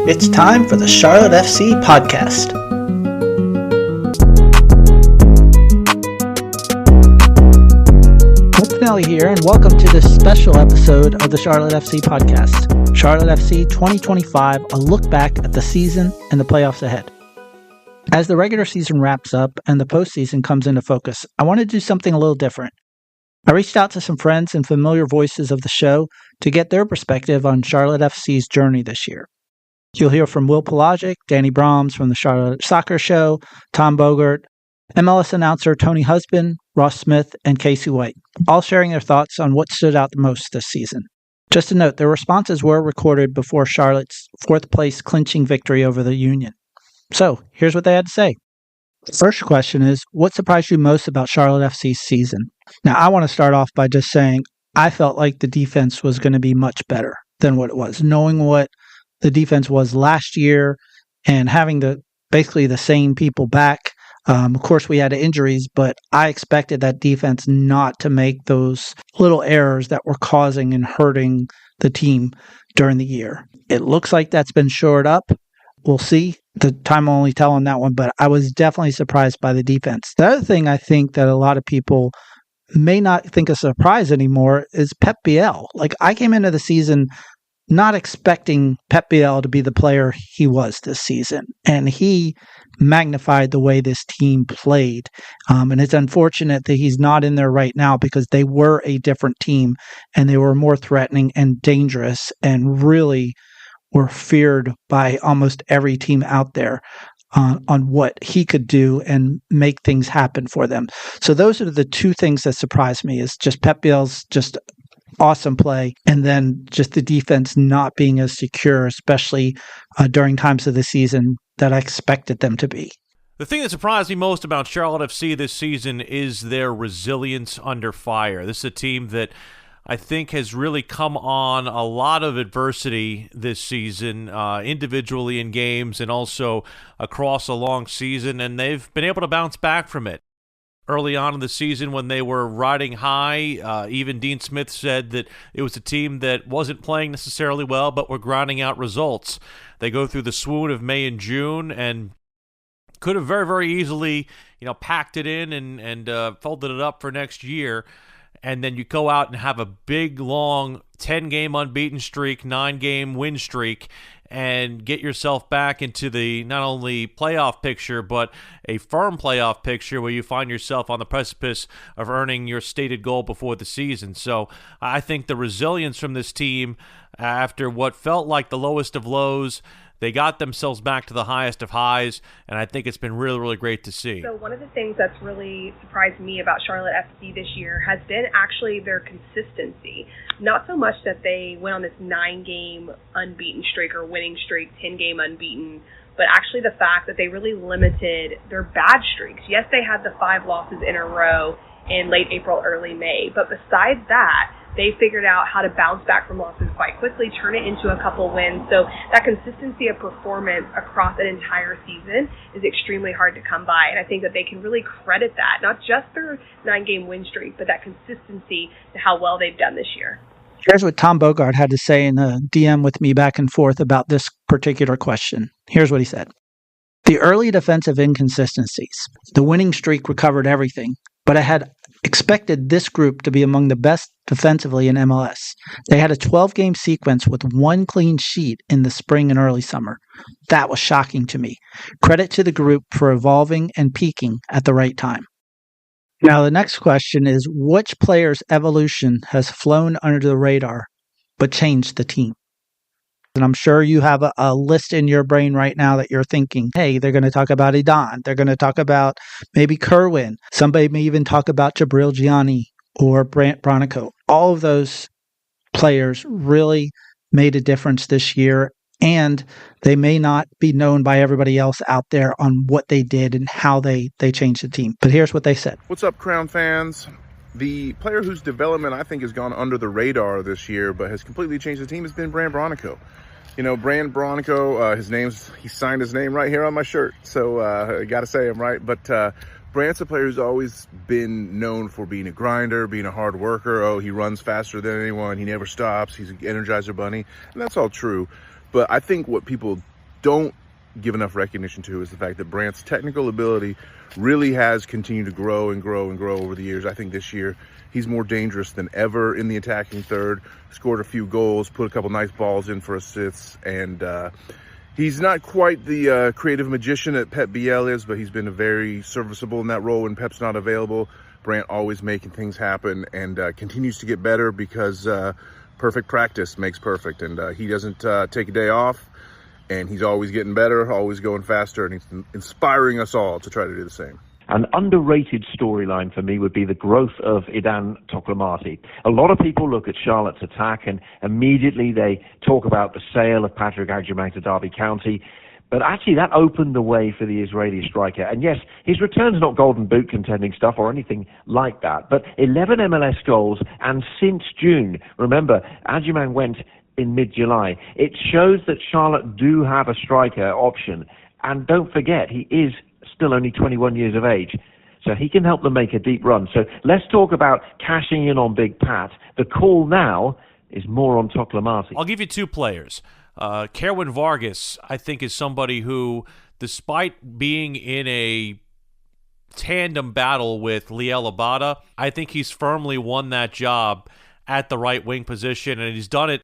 It's time for the Charlotte FC podcast. Nelly here, and welcome to this special episode of the Charlotte FC podcast. Charlotte FC 2025, a look back at the season and the playoffs ahead. As the regular season wraps up and the postseason comes into focus, I want to do something a little different. I reached out to some friends and familiar voices of the show to get their perspective on Charlotte FC's journey this year. You'll hear from Will Palaszczuk, Danny Brahms from the Charlotte Soccer Show, Tom Bogert, MLS announcer Tony Husband, Ross Smith, and Kacey White, all sharing their thoughts on what stood out the most this season. Just a note, their responses were recorded before Charlotte's fourth-place clinching victory over the Union. So, here's what they had to say. The first question is, what surprised you most about Charlotte FC's season? Now, I want to start off by just saying I felt like the defense was going to be much better than what it was. Knowing what the defense was last year and having basically the same people back. Of course, we had injuries, but I expected that defense not to make those little errors that were causing and hurting the team during the year. It looks like that's been shored up. We'll see. The time will only tell on that one, but I was definitely surprised by the defense. The other thing I think that a lot of people may not think a surprise anymore is Pep Biel. Like, I came into the season not expecting Pep Biel to be the player he was this season, and he magnified the way this team played. And it's unfortunate that he's not in there right now because they were a different team and they were more threatening and dangerous and really were feared by almost every team out there on what he could do and make things happen for them. So those are the two things that surprised me, is just Pep Biel's just awesome play, and then just the defense not being as secure, especially during times of the season that I expected them to be. The thing that surprised me most about Charlotte FC this season is their resilience under fire. This is a team that I think has really come on a lot of adversity this season, individually in games and also across a long season, and they've been able to bounce back from it. Early on in the season when they were riding high, even Dean Smith said that it was a team that wasn't playing necessarily well but were grinding out results. They go through the swoon of May and June and could have very, very easily, packed it in and folded it up for next year. And then you go out and have a big, long 10-game unbeaten streak, 9-game win streak, and get yourself back into the not only playoff picture, but a firm playoff picture where you find yourself on the precipice of earning your stated goal before the season. So I think the resilience from this team, after what felt like the lowest of lows, they got themselves back to the highest of highs, and I think it's been really, really great to see. So one of the things that's really surprised me about Charlotte FC this year has been actually their consistency. Not so much that they went on this 9-game unbeaten streak or winning streak, 10-game unbeaten, but actually the fact that they really limited their bad streaks. Yes, they had the 5 losses in a row in late April, early May, but besides that, they figured out how to bounce back from losses quite quickly, turn it into a couple wins. So that consistency of performance across an entire season is extremely hard to come by. And I think that they can really credit that, not just their 9-game win streak, but that consistency to how well they've done this year. Here's what Tom Bogert had to say in a DM with me back and forth about this particular question. Here's what he said. The early defensive inconsistencies. The winning streak recovered everything, but I had expected this group to be among the best defensively in MLS. They had a 12-game sequence with 1 clean sheet in the spring and early summer. That was shocking to me. Credit to the group for evolving and peaking at the right time. Now, the next question is, which player's evolution has flown under the radar but changed the team? And I'm sure you have a list in your brain right now that you're thinking, hey, they're going to talk about Idan. They're going to talk about maybe Kerwin. Somebody may even talk about Jabril Gianni or Brant Bronico. All of those players really made a difference this year, and they may not be known by everybody else out there on what they did and how they changed the team. But here's what they said. What's up, Crown fans? The player whose development I think has gone under the radar this year but has completely changed the team has been Brant Bronico. Brant Bronico, he signed his name right here on my shirt, so I got to say him right. But Brant's a player who's always been known for being a grinder, being a hard worker. Oh, he runs faster than anyone. He never stops. He's an Energizer bunny. And that's all true. But I think what people don't give enough recognition to is the fact that Brandt's technical ability really has continued to grow and grow and grow over the years. I think this year he's more dangerous than ever in the attacking third, scored a few goals, put a couple nice balls in for assists, and he's not quite the creative magician that Pep Biel is, but he's been very serviceable in that role when Pep's not available. Brandt always making things happen and continues to get better because perfect practice makes perfect, and he doesn't take a day off, and he's always getting better, always going faster, and he's inspiring us all to try to do the same. An underrated storyline for me would be the growth of Idan Toklamati. A lot of people look at Charlotte's attack and immediately they talk about the sale of Patrick Agyemang to Derby County. But actually that opened the way for the Israeli striker. And yes, his return's not Golden Boot contending stuff or anything like that. But 11 MLS goals, and since June, remember, Agyemang went in mid-July. It shows that Charlotte do have a striker option. And don't forget, he is still only 21 years of age, so he can help them make a deep run. So let's talk about cashing in on Big Pat. The call now is more on Toklamati. I'll give you two players. Kerwin Vargas, I think, is somebody who, despite being in a tandem battle with Liel Abada, I think he's firmly won that job at the right wing position, and he's done it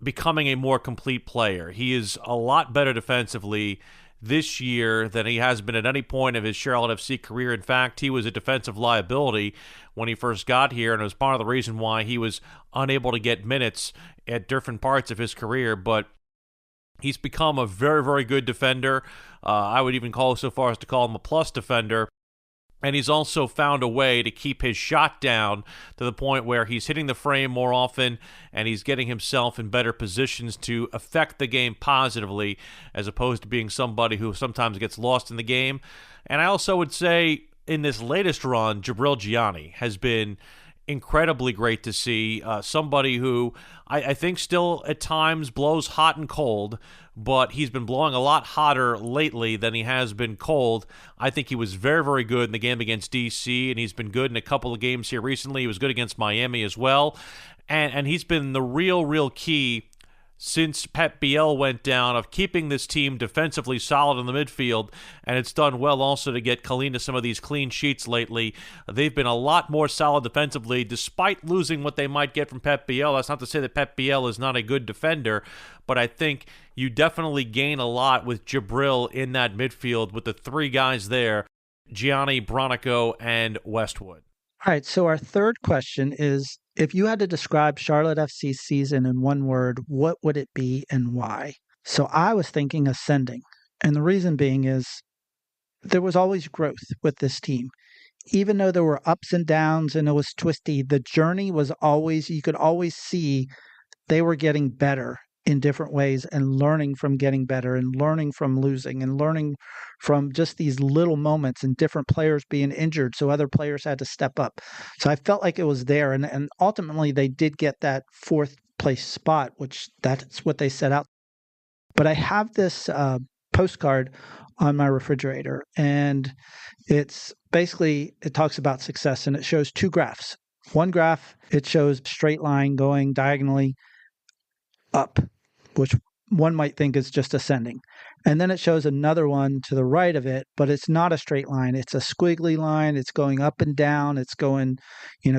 becoming a more complete player. He is a lot better defensively this year than he has been at any point of his Charlotte FC career. In fact, he was a defensive liability when he first got here, and it was part of the reason why he was unable to get minutes at different parts of his career. But he's become a very, very good defender. I would even go so far as to call him a plus defender. And he's also found a way to keep his shot down to the point where he's hitting the frame more often and he's getting himself in better positions to affect the game positively, as opposed to being somebody who sometimes gets lost in the game. And I also would say in this latest run, Jabril Gianni has been incredibly great to see. Somebody who I think still at times blows hot and cold, but he's been blowing a lot hotter lately than he has been cold. I think he was very, very good in the game against DC, and he's been good in a couple of games here recently. He was good against Miami as well, and he's been the real key since Pep Biel went down of keeping this team defensively solid in the midfield, and it's done well also to get Kalina some of these clean sheets lately. They've been a lot more solid defensively despite losing what they might get from Pep Biel. That's not to say that Pep Biel is not a good defender, but I think you definitely gain a lot with Jabril in that midfield with the three guys there, Gianni, Bronico, and Westwood. All right, so our third question is, if you had to describe Charlotte FC's season in one word, what would it be and why? So I was thinking ascending. And the reason being is there was always growth with this team. Even though there were ups and downs and it was twisty, the journey was always, you could always see they were getting better in different ways and learning from getting better and learning from losing and learning from just these little moments and different players being injured. So other players had to step up. So I felt like it was there. And ultimately they did get that fourth place spot, which that's what they set out. But I have this postcard on my refrigerator, and it's basically, it talks about success, and it shows two graphs. One graph, it shows straight line going diagonally up, which one might think is just ascending. And then it shows another one to the right of it, but it's not a straight line. It's a squiggly line. It's going up and down. It's going,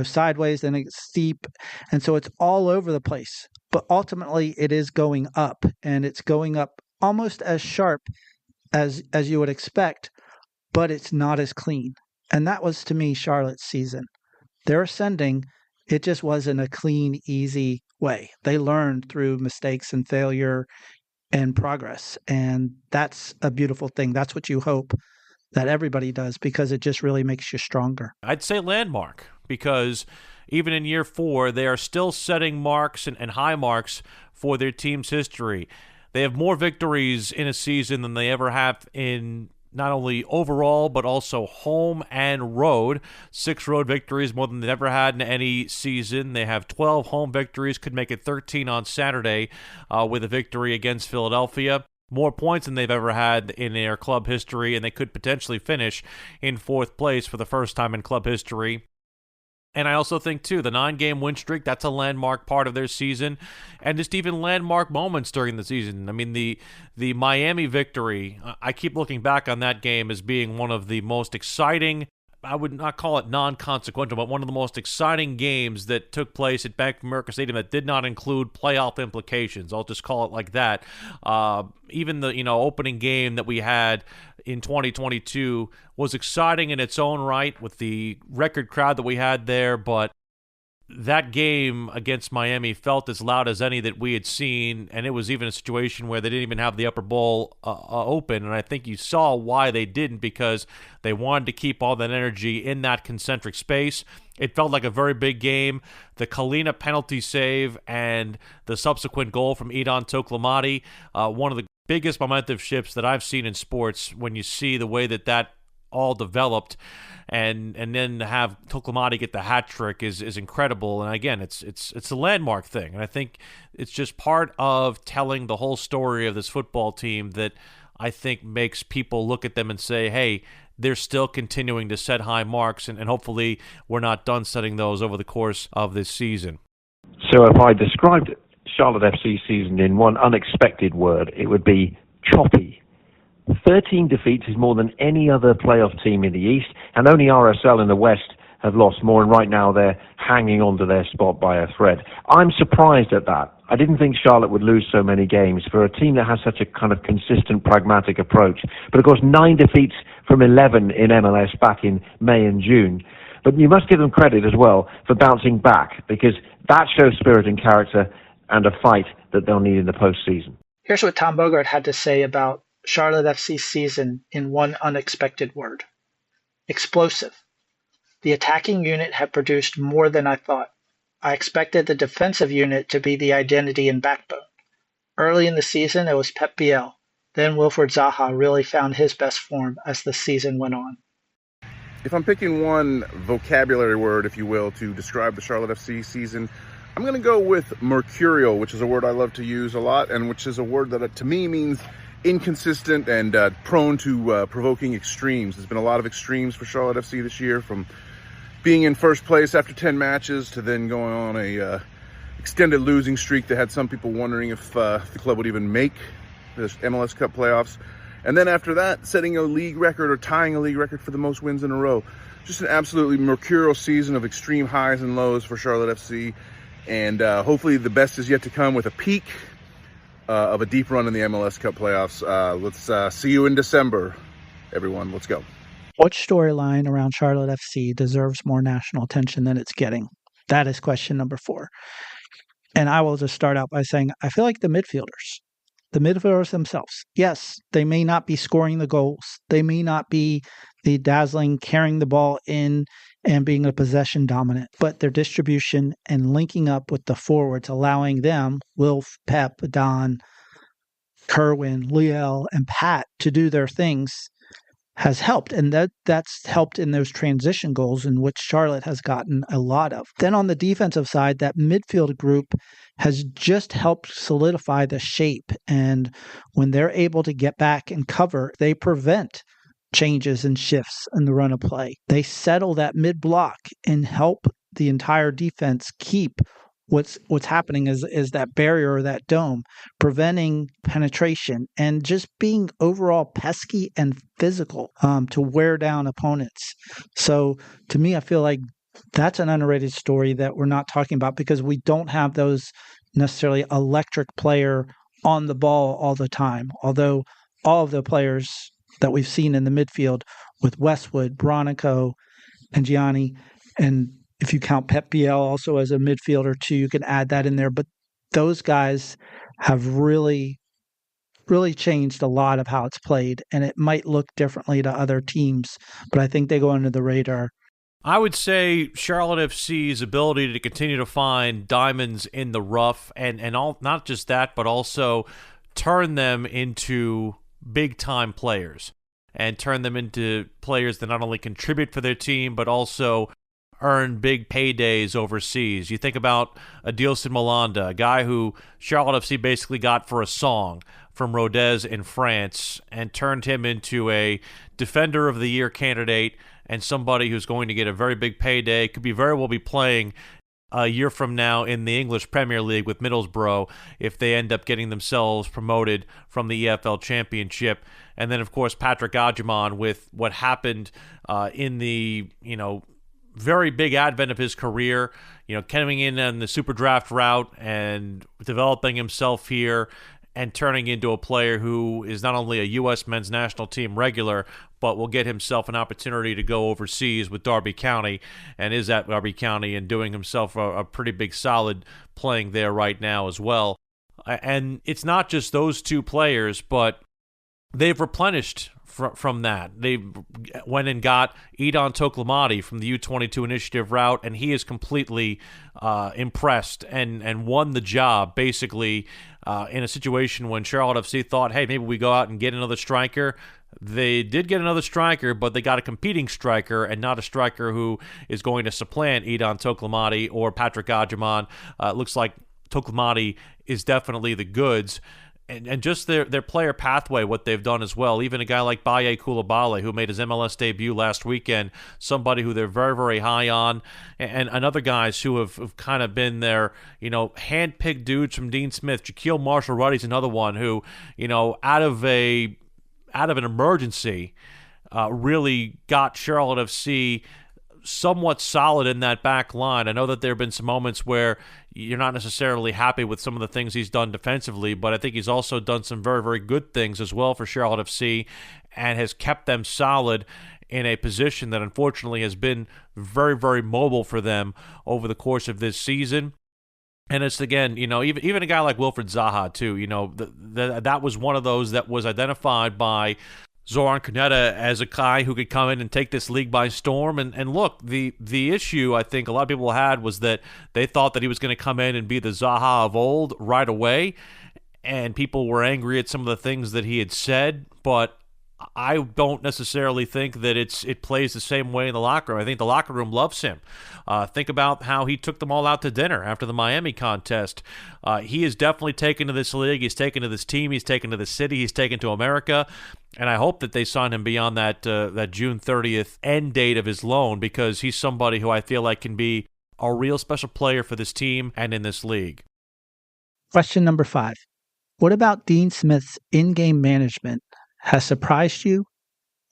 sideways, then it's steep. And so it's all over the place. But ultimately it is going up, and it's going up almost as sharp as you would expect, but it's not as clean. And that was, to me, Charlotte's season. They're ascending. It just wasn't a clean, easy way. They learned through mistakes and failure and progress. And that's a beautiful thing. That's what you hope that everybody does, because it just really makes you stronger. I'd say landmark, because even in year 4, they are still setting marks and high marks for their team's history. They have more victories in a season than they ever have in not only overall, but also home and road. 6 road victories, more than they've ever had in any season. They have 12 home victories, could make it 13 on Saturday with a victory against Philadelphia. More points than they've ever had in their club history, and they could potentially finish in 4th place for the first time in club history. And I also think, too, the 9-game win streak, that's a landmark part of their season, and just even landmark moments during the season. I mean, the Miami victory, I keep looking back on that game as being one of the most exciting, I would not call it non-consequential, but one of the most exciting games that took place at Bank of America Stadium that did not include playoff implications. I'll just call it like that. Even the opening game that we had in 2022 was exciting in its own right with the record crowd that we had there, but that game against Miami felt as loud as any that we had seen, and it was even a situation where they didn't even have the upper bowl open, and I think you saw why they didn't, because they wanted to keep all that energy in that concentric space. It felt like a very big game. The Kalina penalty save and the subsequent goal from Idon Toklamati, one of the biggest momentum shifts that I've seen in sports when you see the way that all developed, and then to have Toklamati get the hat trick is incredible. And again, it's a landmark thing, and I think it's just part of telling the whole story of this football team that I think makes people look at them and say, hey, they're still continuing to set high marks, and hopefully we're not done setting those over the course of this season. So if I described Charlotte FC season in one unexpected word, it would be choppy. 13 defeats is more than any other playoff team in the East, and only RSL in the West have lost more, and right now they're hanging on to their spot by a thread. I'm surprised at that. I didn't think Charlotte would lose so many games for a team that has such a kind of consistent, pragmatic approach. But of course, 9 defeats from 11 in MLS back in May and June. But you must give them credit as well for bouncing back, because that shows spirit and character and a fight that they'll need in the postseason. Here's what Tom Bogert had to say about Charlotte FC's season in one unexpected word: explosive. The attacking unit had produced more than I thought. I expected the defensive unit to be the identity and backbone. Early in the season, it was Pep Biel. Then Wilfred Zaha really found his best form as the season went on. If I'm picking one vocabulary word, if you will, to describe the Charlotte FC season, I'm going to go with mercurial, which is a word I love to use a lot, and which is a word that to me means inconsistent and prone to provoking extremes. There's been a lot of extremes for Charlotte FC this year, from being in first place after 10 matches to then going on a extended losing streak that had some people wondering if the club would even make the MLS Cup playoffs. And then after that, setting a league record or tying a league record for the most wins in a row. Just an absolutely mercurial season of extreme highs and lows for Charlotte FC. And hopefully the best is yet to come with a peak of a deep run in the MLS Cup playoffs. Let's see you in December, everyone. Let's go. Which storyline around Charlotte FC deserves more national attention than it's getting? That is question number 4. And I will just start out by saying I feel like the midfielders themselves. Yes, they may not be scoring the goals. They may not be the dazzling carrying the ball in and being a possession dominant, but their distribution and linking up with the forwards, allowing them, Wilf, Pep, Don, Kerwin, Liel, and Pat, to do their things has helped. And that's helped in those transition goals, in which Charlotte has gotten a lot of. Then on the defensive side, that midfield group has just helped solidify the shape. And when they're able to get back and cover, they prevent changes and shifts in the run of play. They settle that mid block and help the entire defense keep what's happening is that barrier or that dome, preventing penetration and just being overall pesky and physical to wear down opponents. So to me, I feel like that's an underrated story that we're not talking about, because we don't have those necessarily electric player on the ball all the time. Although all of the players that we've seen in the midfield with Westwood, Bronico, and Gianni, and if you count Pep Biel also as a midfielder too, you can add that in there. But those guys have really, really changed a lot of how it's played, and it might look differently to other teams, but I think they go under the radar. I would say Charlotte FC's ability to continue to find diamonds in the rough, and all, not just that, but also turn them into big-time players, and turn them into players that not only contribute for their team, but also earn big paydays overseas. You think about Adilson Malanda, a guy who Charlotte FC basically got for a song from Rodez in France, and turned him into a Defender of the Year candidate and somebody who's going to get a very big payday, could be very well be playing a year from now in the English Premier League with Middlesbrough if they end up getting themselves promoted from the EFL Championship. And then, of course, Patrick Adjumant with what happened in the, very big advent of his career, coming in on the super draft route and developing himself here and turning into a player who is not only a U.S. men's national team regular, but will get himself an opportunity to go overseas with Derby County and is at Derby County and doing himself a pretty big solid playing there right now as well. And it's not just those two players, but they've replenished from that. They went and got Edon Toklamati from the U22 initiative route, and he is completely impressed and won the job basically in a situation when Charlotte FC thought, hey, maybe we go out and get another striker. They did get another striker, but they got a competing striker and not a striker who is going to supplant Edon Toklamati or Patrick Adjumant. It looks like Toklamati is definitely the goods. And just their player pathway, what they've done as well. Even a guy like Baye Coulibaly, who made his MLS debut last weekend, somebody who they're very, very high on. And other guys who have kind of been their, hand-picked dudes from Dean Smith. Jaquil Marshall-Ruddy's another one who, out of an emergency, really got Charlotte FC somewhat solid in that back line. I know that there have been some moments where you're not necessarily happy with some of the things he's done defensively, but I think he's also done some very, very good things as well for Charlotte FC and has kept them solid in a position that unfortunately has been very, very mobile for them over the course of this season. And it's, again, even a guy like Wilfred Zaha, too, that was one of those that was identified by Zoran Kuneta as a guy who could come in and take this league by storm. And look, the issue I think a lot of people had was that they thought that he was going to come in and be the Zaha of old right away. And people were angry at some of the things that he had said. But I don't necessarily think that it plays the same way in the locker room. I think the locker room loves him. Think about how he took them all out to dinner after the Miami contest. He is definitely taken to this league. He's taken to this team. He's taken to the city. He's taken to America. And I hope that they sign him beyond that June 30th end date of his loan, because he's somebody who I feel like can be a real special player for this team and in this league. Question number 5. What about Dean Smith's in-game management has surprised you,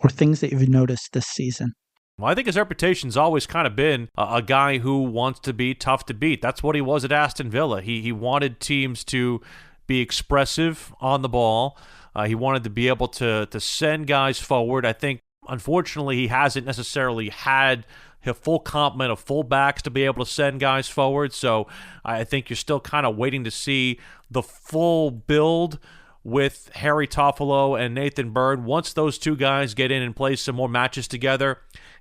or things that you've noticed this season? Well, I think his reputation's always kind of been a guy who wants to be tough to beat. That's what he was at Aston Villa. He wanted teams to be expressive on the ball. He wanted to be able to send guys forward. I think, unfortunately, he hasn't necessarily had a full complement of fullbacks to be able to send guys forward. So I think you're still kind of waiting to see the full build with Harry Toffolo and Nathan Bird. Once those two guys get in and play some more matches together,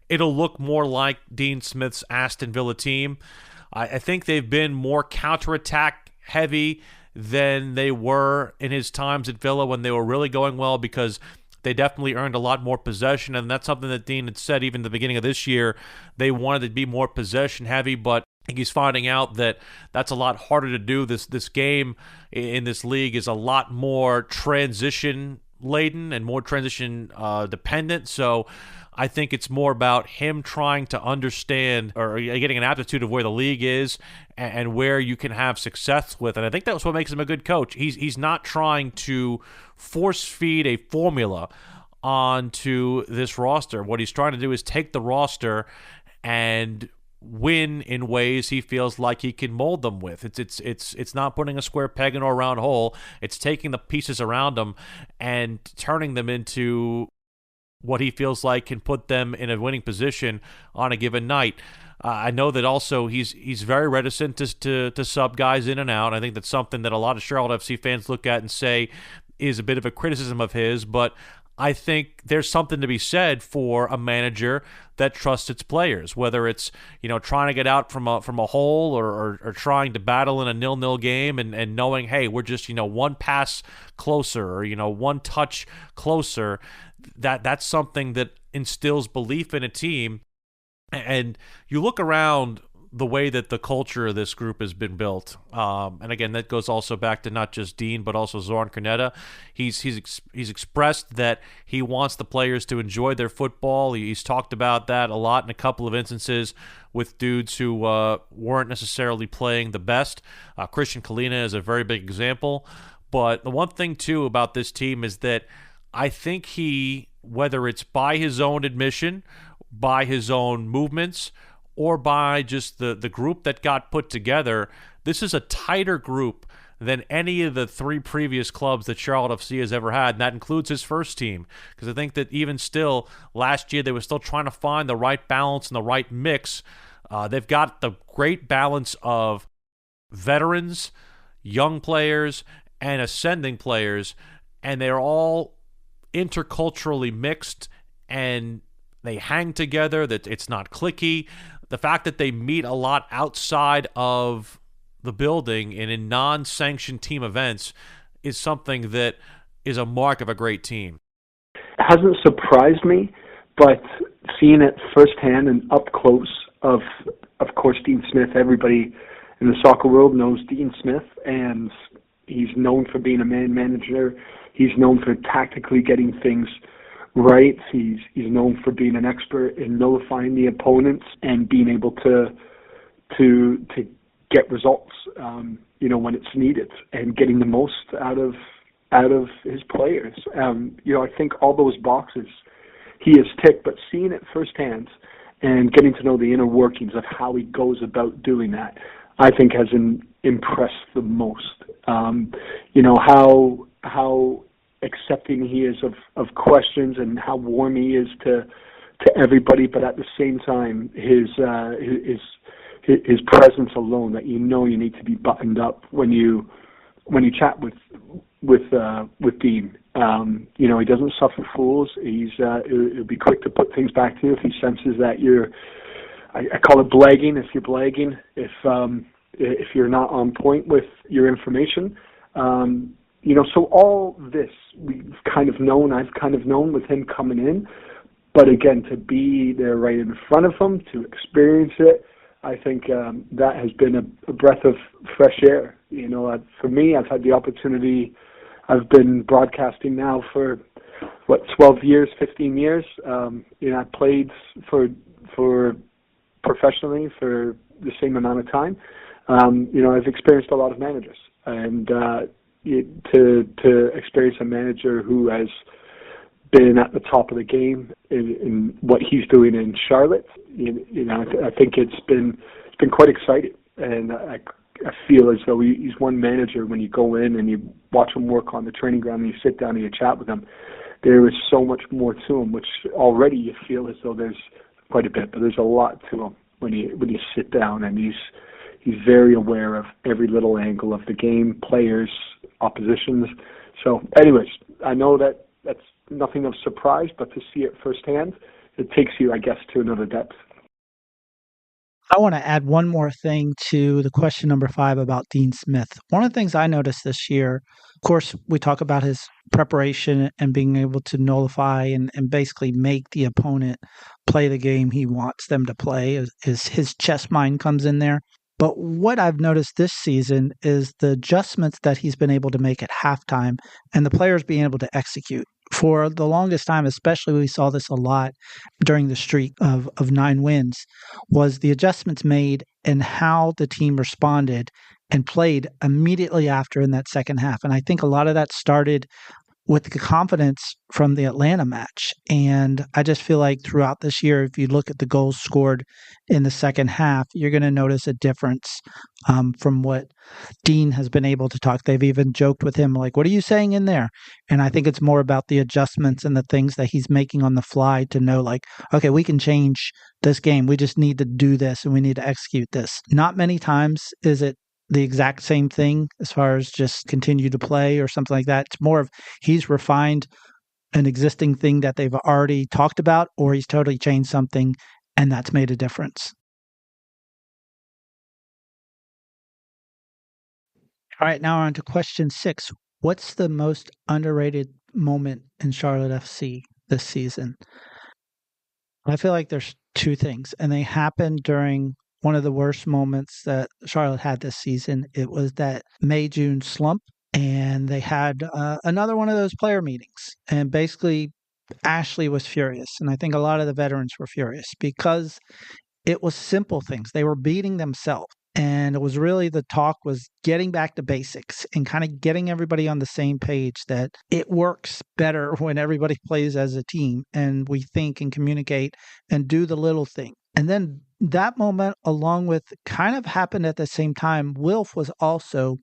it'll look more like Dean Smith's Aston Villa team. I think they've been more counterattack heavy than they were in his times at Villa when they were really going well, because they definitely earned a lot more possession, and that's something that Dean had said even at the beginning of this year. They wanted to be more possession heavy, but I think he's finding out that that's a lot harder to do. This game in this league is a lot more transition laden and more transition dependent. So I think it's more about him trying to understand or getting an aptitude of where the league is and where you can have success with. And I think that's what makes him a good coach. He's not trying to force feed a formula onto this roster. What he's trying to do is take the roster and win in ways he feels like he can mold them with. It's not putting a square peg into a round hole. It's taking the pieces around them and turning them into what he feels like can put them in a winning position on a given night. I know that also he's very reticent to sub guys in and out. I think that's something that a lot of Charlotte FC fans look at and say is a bit of a criticism of his, but I think there's something to be said for a manager that trusts its players, whether it's, trying to get out from a hole or trying to battle in a 0-0 game and knowing, hey, we're just, one pass closer or, one touch closer. That's something that instills belief in a team. And you look around the way that the culture of this group has been built. And again, that goes also back to not just Dean, but also Zoran Krneta. He's expressed that he wants the players to enjoy their football. He's talked about that a lot in a couple of instances with dudes who weren't necessarily playing the best. Christian Kalina is a very big example. But the one thing, too, about this team is that I think he, whether it's by his own admission, by his own movements, or by just the group that got put together, this is a tighter group than any of the three previous clubs that Charlotte FC has ever had, and that includes his first team. Because I think that even still, last year they were still trying to find the right balance and the right mix. They've got the great balance of veterans, young players, and ascending players, and they're all interculturally mixed, and they hang together, that it's not cliquey. The fact that they meet a lot outside of the building and in non-sanctioned team events is something that is a mark of a great team. It hasn't surprised me, but seeing it firsthand and up close of course, Dean Smith, everybody in the soccer world knows Dean Smith, and he's known for being a man manager. He's known for tactically getting things right. He's known for being an expert in nullifying the opponents and being able to get results, when it's needed, and getting the most out of his players. I think all those boxes he has ticked, but seeing it firsthand and getting to know the inner workings of how he goes about doing that, I think has impressed the most. How accepting he is of questions and how warm he is to everybody, but at the same time, his presence alone, that you need to be buttoned up when you chat with Dean. He doesn't suffer fools. He'll be quick to put things back to you if he senses that I call it blagging. If you're blagging, if you're not on point with your information. So all this we've kind of known, I've kind of known with him coming in, but again, to be there right in front of him, to experience it, I think that has been a breath of fresh air. For me, I've had the opportunity, I've been broadcasting now for, 12 years, 15 years. I played for professionally for the same amount of time. I've experienced a lot of managers, and to experience a manager who has been at the top of the game in what he's doing in Charlotte, I think it's been quite exciting, and I feel as though he's one manager. When you go in and you watch him work on the training ground and you sit down and you chat with him, there is so much more to him, which already you feel as though there's quite a bit, but there's a lot to him when you sit down, and he's very aware of every little angle of the game, players, oppositions. So anyways, I know that's nothing of surprise, but to see it firsthand, it takes you, I guess, to another depth. I want to add one more thing to the question number 5 about Dean Smith. One of the things I noticed this year, of course, we talk about his preparation and being able to nullify and basically make the opponent play the game he wants them to play, is his chess mind comes in there. But what I've noticed this season is the adjustments that he's been able to make at halftime and the players being able to execute. For the longest time, especially we saw this a lot during the streak of 9 wins, was the adjustments made and how the team responded and played immediately after in that second half. And I think a lot of that started with the confidence from the Atlanta match. And I just feel like throughout this year, if you look at the goals scored in the second half, you're going to notice a difference from what Dean has been able to talk. They've even joked with him, like, what are you saying in there? And I think it's more about the adjustments and the things that he's making on the fly to know, like, okay, we can change this game. We just need to do this and we need to execute this. Not many times is it the exact same thing as far as just continue to play or something like that. It's more of he's refined an existing thing that they've already talked about, or he's totally changed something and that's made a difference. All right, now on to question 6. What's the most underrated moment in Charlotte FC this season? I feel like there's 2 things, and they happened during one of the worst moments that Charlotte had this season. It was that May-June slump, and they had another one of those player meetings. And basically, Ashley was furious, and I think a lot of the veterans were furious because it was simple things. They were beating themselves. And it was really the talk was getting back to basics and kind of getting everybody on the same page that it works better when everybody plays as a team and we think and communicate and do the little thing. And then that moment, along with kind of happened at the same time, Wilf was also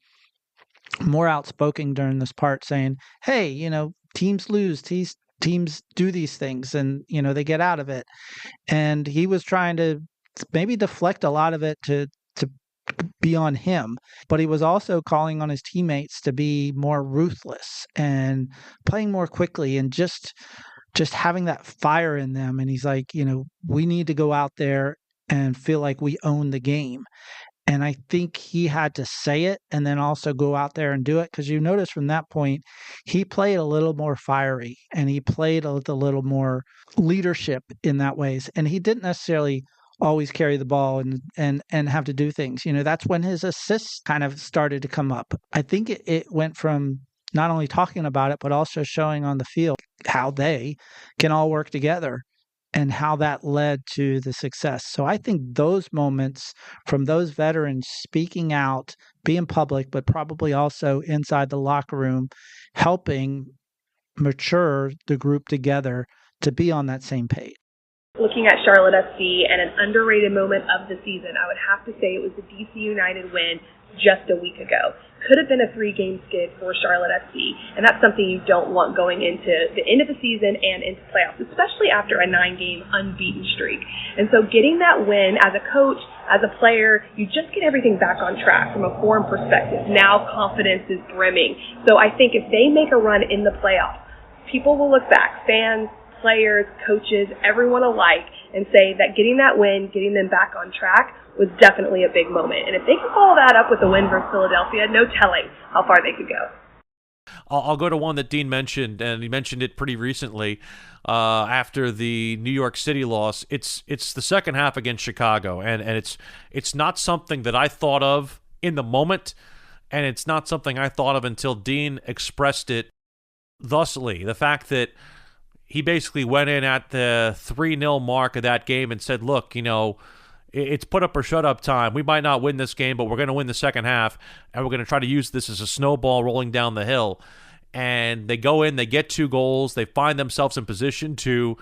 more outspoken during this part saying, hey, teams lose, teams do these things and, they get out of it. And he was trying to maybe deflect a lot of it to be on him, but he was also calling on his teammates to be more ruthless and playing more quickly and just having that fire in them. And he's like, we need to go out there and feel like we own the game. And I think he had to say it and then also go out there and do it, because you notice from that point, he played a little more fiery and he played a little more leadership in that ways. And he didn't necessarily always carry the ball and have to do things. That's when his assists kind of started to come up. I think it went from not only talking about it, but also showing on the field how they can all work together and how that led to the success. So I think those moments from those veterans speaking out, being public, but probably also inside the locker room, helping mature the group together to be on that same page. Looking at Charlotte FC and an underrated moment of the season, I would have to say it was the DC United win just a week ago. Could have been a 3-game skid for Charlotte FC, and that's something you don't want going into the end of the season and into playoffs, especially after a 9-game unbeaten streak. And so getting that win as a coach, as a player, you just get everything back on track from a form perspective. Now confidence is brimming. So I think if they make a run in the playoffs, people will look back, fans, players, coaches, everyone alike, and say that getting that win, getting them back on track was definitely a big moment. And if they can follow that up with a win versus Philadelphia, no telling how far they could go. I'll go to one that Dean mentioned, and he mentioned it pretty recently after the New York City loss. It's the second half against Chicago, and it's not something that I thought of in the moment, and it's not something I thought of until Dean expressed it thusly. The fact that he basically went in at the 3-0 mark of that game and said, look, it's put up or shut up time. We might not win this game, but we're going to win the second half, and we're going to try to use this as a snowball rolling down the hill. And they go in, they get 2 goals, they find themselves in position to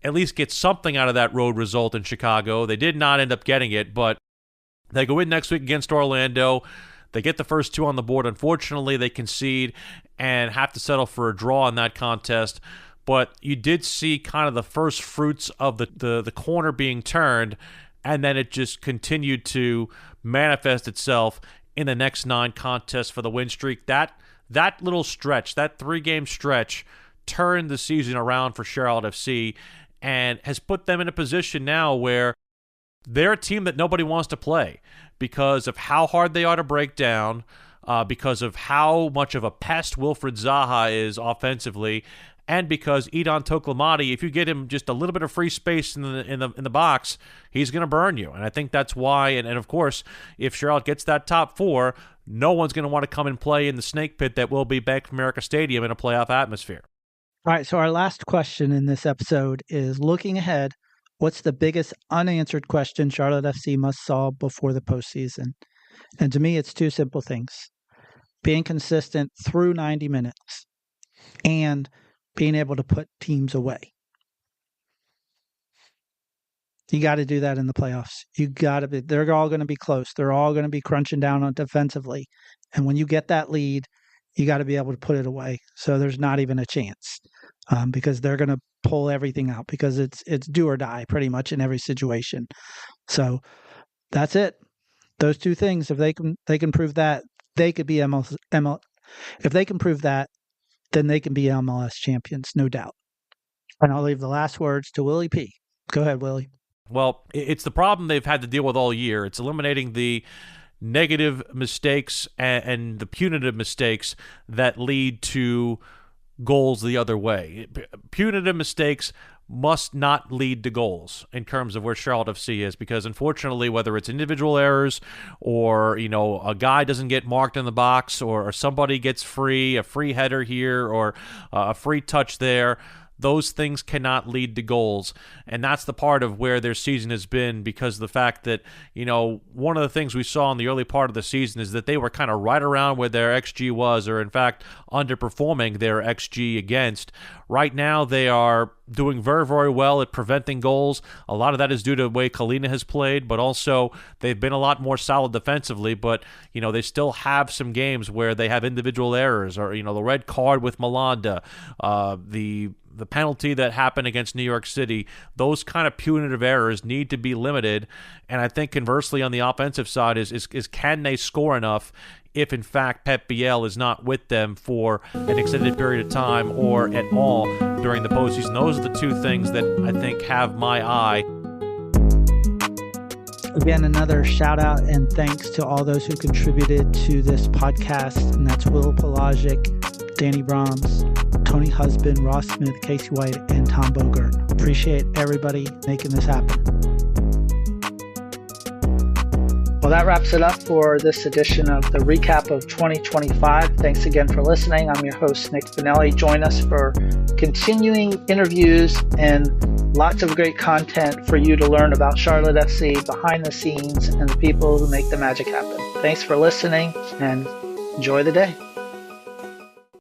at least get something out of that road result in Chicago. They did not end up getting it, but they go in next week against Orlando. They get the first 2 on the board. Unfortunately, they concede and have to settle for a draw in that contest. But you did see kind of the first fruits of the corner being turned, and then it just continued to manifest itself in the next 9 contests for the win streak. That little stretch, that 3-game stretch, turned the season around for Charlotte FC and has put them in a position now where they're a team that nobody wants to play because of how hard they are to break down, because of how much of a pest Wilfried Zaha is offensively, and because Edon Toklamati, if you get him just a little bit of free space in the box, he's going to burn you. And I think that's why, and of course, if Charlotte gets that top 4, no one's going to want to come and play in the snake pit that will be Bank of America Stadium in a playoff atmosphere. All right, so our last question in this episode is looking ahead, what's the biggest unanswered question Charlotte FC must solve before the postseason? And to me, it's 2 simple things. Being consistent through 90 minutes and being able to put teams away. You got to do that in the playoffs. They're all going to be close. They're all going to be crunching down on defensively. And when you get that lead, you got to be able to put it away. So there's not even a chance because they're going to pull everything out because it's do or die pretty much in every situation. So that's it. Those 2 things, if they can prove that, they could be MLS. If they can prove that, then they can be MLS champions, no doubt. And I'll leave the last words to Willie P. Go ahead, Willie. Well, it's the problem they've had to deal with all year. It's eliminating the negative mistakes and the punitive mistakes that lead to goals the other way. Punitive mistakes must not lead to goals in terms of where Charlotte FC is, because unfortunately, whether it's individual errors or, a guy doesn't get marked in the box or somebody gets a free header here or a free touch there, those things cannot lead to goals. And that's the part of where their season has been, because of the fact that, one of the things we saw in the early part of the season is that they were kind of right around where their XG was, or in fact, underperforming their XG against. Right now, they are doing very, very well at preventing goals. A lot of that is due to the way Kalina has played, but also they've been a lot more solid defensively. But, they still have some games where they have individual errors, or, the red card with Malanda, the penalty that happened against New York City. Those kind of punitive errors need to be limited. And I think conversely on the offensive side is can they score enough if in fact Pep Biel is not with them for an extended period of time or at all during the postseason. Those are the two things that I think have my eye. Again, another shout out and thanks to all those who contributed to this podcast, and that's Will Palaszczuk, Danny Brahms, Tony Husband, Ross Smith, Kacey White, and Tom Bogert. Appreciate everybody making this happen. Well, that wraps it up for this edition of the recap of 2025. Thanks again for listening. I'm your host, Nick Finelli. Join us for continuing interviews and lots of great content for you to learn about Charlotte FC, behind the scenes, and the people who make the magic happen. Thanks for listening, and enjoy the day.